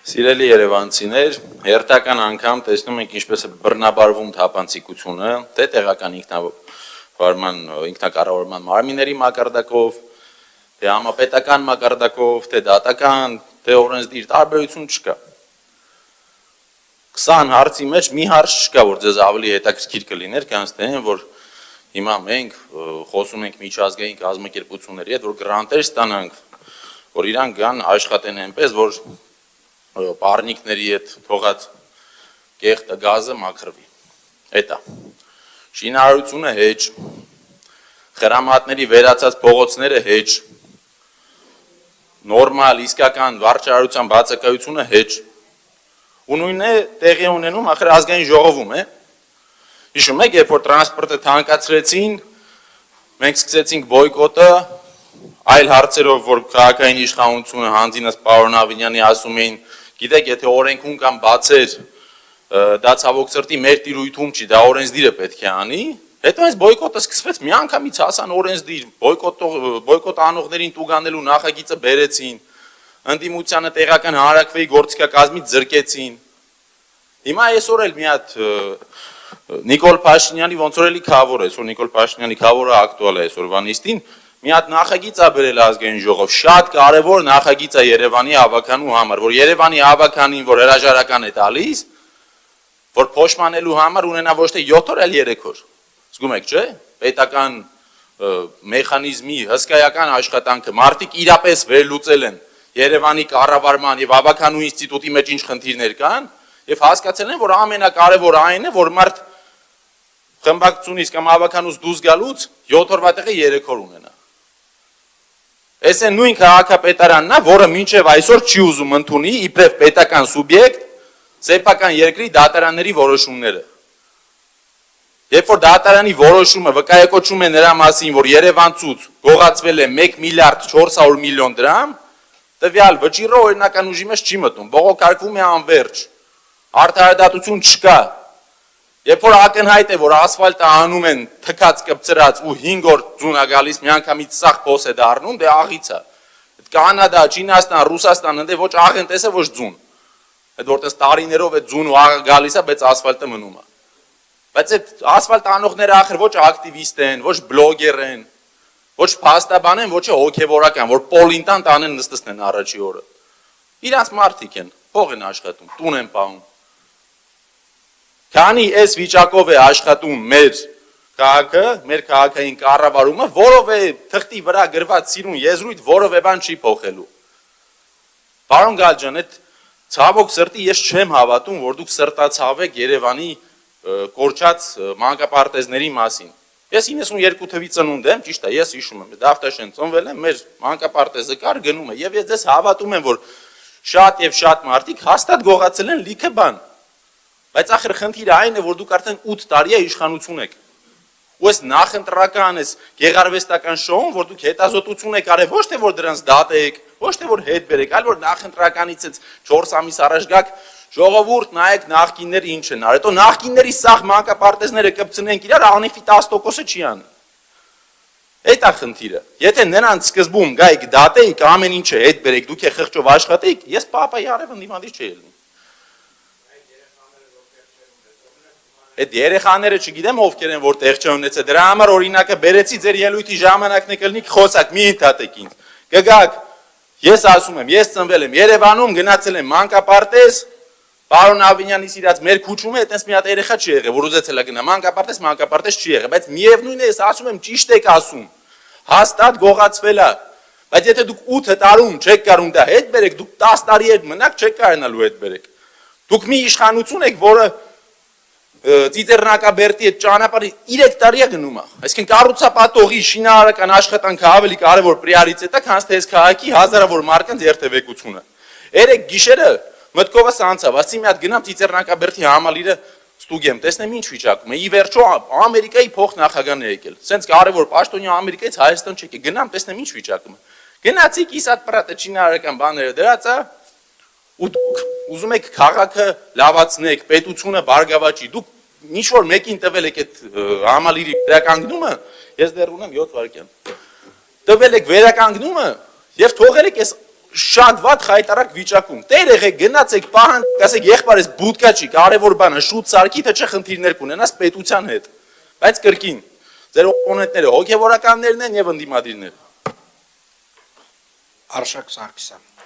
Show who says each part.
Speaker 1: Սիրելի երևանցիներ, հերթական անգամ տեսնում ենք ինչպես է բռնաբարվում թափանցիկությունը, թե տեղական ինքնակառավարման մարմինների մակարդակով, թե համապետական մակարդակով, թե դատական, թե օրենսդիր տարբերություն չկա։ 20 հարցի մեջ մի հարց չկա, որ ձեզ ավելի հետաքրքիր կլիներ, քան թե որ հիմա մենք խոսում ենք միջազգային կազմակերպությունների հետ, որ գրանտեր ստանանք, որ իրանք գան աշխատեն այնպես, որ պարնիկների հետ թողած կեղտը գազը մաքրվի։ Էտա։ Շինարարությունը հեչ, խրամատների վերացած փողոցները հեչ, նորմալ, իսկական վարչարարության բացակայությունը հեչ։ Ու նույնն է տեղի ունենում ախր ազգային ժողովում է։ Հիշում եք, երբ որ տրանսպորտը թանկացրեցին, մենք սկսեցինք բոյկոտը, այլ հարցերով, որ քաղաքային իշխանությունը հանձինս պարոն Ավինյանի ասում էին, գիտեք, եթե օրենքում կամ բացեր, դա ցավոք սրտի մեր տիրույթում չի, դա օրենսդիրը պետք է անի, հետո այս բոյկոտը սկսվեց, միանգամից հասան օրենսդիր, բոյկոտ անողներին տուգանելու նախագիծը բերեցին, ընդդիմությանը տեղական հանրաքվեի գործիքակազմից զրկեցին։ Հիմա այսօր էլ մի հատ Նիկոլ Փաշինյանի ոնց որ էլի քավոր է, այսօր Նիկոլ Փաշինյանի քավորը ակտուալ է այսօրվա նիստին, մի հատ նախագիծ է բերել ազգային ժողով, շատ կարևոր նախագիծ է Երևանի հավաքանու համար, որ Երևանի հավաքանին, որ հրաժարական է տալիս, որ փոշմանելու համար ունենա ոչ թե 7 օր, այլ 3 օր։ Զգում եք, չէ՞։ Պետական մեխանիզմի հսկայական աշխատանքը մարդիկ իրապես վերլուծել են Երևանի կառավարման եւ հավաքանու ինստիտուտի մեջ ինչ խնդիրներ կան եւ հասկացել են, որ ամենակարևորը այն է, որ մարդ խմբակցությունից կամ հավաքանուց դուրս գալուց 7 օրվա տեղը 3 օր ունենա։ Այս է նույն քաղաքապետարանն է, որը մինչև այսօր չի ուզում ընդունի իբրև պետական սուբյեկտ սեփական երկրի դատարանների որոշումները։ Երբ որ դատարանի որոշումը վկայակոչում է նրա մասին, որ Երևանցուց գողացվել է 1 միլիարդ 400 միլիոն դրամ, տվյալ վճիռը օրինական ուժի մեջ չի մտնում, բողոքարկվում է անվերջ, արդարադատություն չկա։ Երբ որ ակնհայտ է, որ ասֆալտը անում են թքած կպցրած ու 5 օր ձուն է գալիս, միանգամից սաղ փոս է դառնում, դե աղից է։ Կանադա, Չինաստան, Ռուսաստան, ընդ ոչ աղենտես է, ոչ ձուն։ Այդ որտես տարիներով է ձուն ու աղը գալիս է, բայց ասֆալտը մնում է։ Բայց այդ ասֆալտ անողները ախր ոչ ակտիվիստ են, ոչ բլոգեր են, ոչ փաստաբան են, ոչ հոգևորական, որ պոլինտան տանեն նստեցնեն առաջի օրը։ Իրանց մարդիկ են, փող են աշխատում, տուն են պահում։ Քանի այս վիճակով է աշխատում մեր քաղաքը, մեր քաղաքային կառավարումը, որով է թղթի վրա գրված սիրուն եզրույթ, որով է բան չի փոխելու։ Պարոն Գալջան, այդ ցավոք սրտի ես չեմ հավատում, որ դուք սրտացավ եք Երևանի կորչած մանկապարտեզների մասին։ Ես 92 թվի ծնունդ եմ, ճիշտ է, ես հիշում եմ, Դավթաշեն ծնվել եմ, մեր մանկապարտեզը կար գնում է, եւ ես հավատում եմ, որ շատ եւ շատ մարդիկ հաստատ գողացել են լիքը բան։ Բայց ախր խնդիրը այն է, որ դուք արդեն 8 տարի է իշխանություն եք։ Ու այս նախընտրական, այս գեղարվեստական շոուն, որ դուք հետազոտություն եք արել, ոչ թե որ դրանց դատեք, ոչ թե որ հետ բերեք, այլ որ նախընտրականից այս 4 ամիս առաջ գաք, ժողովուրդ նայեք նախկինները ինչ են արել, հետո նախկինների սաղ մանկապարտեզները կպցնենք իրար, անիֆի 10%-ը չի անի։ Այդ է խնդիրը։ Եթե նրանց սկզբում գայիք դատեիք, ամեն ինչը հետ բերեք, դուք է խղճով աշխատեիք, ես պապայի արևն դիմադիր չի ելնի։ Այդ երեխաները չգիտեմ ովքեր են, որ տեղ չունեցել, դրա համար օրինակը բերեցի ձեր ելույթի ժամանակն է կլինի խոսակ, մի ընդհատեք ինձ։ Կգաք, ես ասում եմ, ես ծնվել եմ Երևանում, գնացել եմ մանկապարտեզ, պարոն Ավինյանի սիրած մեր քուչում է, այտենց մի հատ երեխա չի եղել, որ ուզեցել է գնա մանկապարտեզ չի եղել, բայց միևնույն է, ես ասում եմ, ճիշտ եք ասում, հաստատ գողացվել է, բայց եթե դուք 8 տարում չեք կարում դա հետ բերեք, դուք 10 տարի հետ մնաք, չեք կարողանալու հետ բերեք։ Դուք մի իշխանություն եք, որը Ծիծեռնակաբերդի այդ ճանապարհի 3 տարի է գնում է։ Այսինքն կառուցապատողի շինարարական աշխատանքը ավելի կարևոր պրիորիտետ է, քան թե այս քաղաքի հազարավոր մարդկանց երթևեկությունը։ Երեք գիշերը մտքովս անցավ, ասի մի հատ գնամ Ծիծեռնակաբերդի համալիրը ստուգեմ, տեսնեմ ինչ վիճակում է։ Ի վերջո Ամերիկայի փոխնախագահն է եկել։ Սենց կարևոր պաշտոնյա Ամերիկայից Հայաստան չեկի, գնամ տեսնեմ ինչ վիճակում է։ Գնացի կիսատ պրատը շինարարական բաները դրած է, ու դուք ուզում եք քաղաքը լավացնեք, պետությունը բարգավաճի, դուք ինչ որ մեկին տվել եք այդ համալիրի վերականգնումը, ես դեռ ունեմ 7 վայրկյան։ Տվել եք վերականգնումը եւ թողել եք այս շատ վատ խայտարակ վիճակում։ Տեր եղեք, գնացեք, պահանջեք, ասեք եղբայր, ես բուդկա չի, կարևոր բան է, շուտ սարքի, թե չէ խնդիրներ կունենաս պետության հետ։ Բայց կրկին, ձեր օպոնենտները հոգևորականներն են եւ ընդդիմադիրները։
Speaker 2: Արշակ Սարգսյան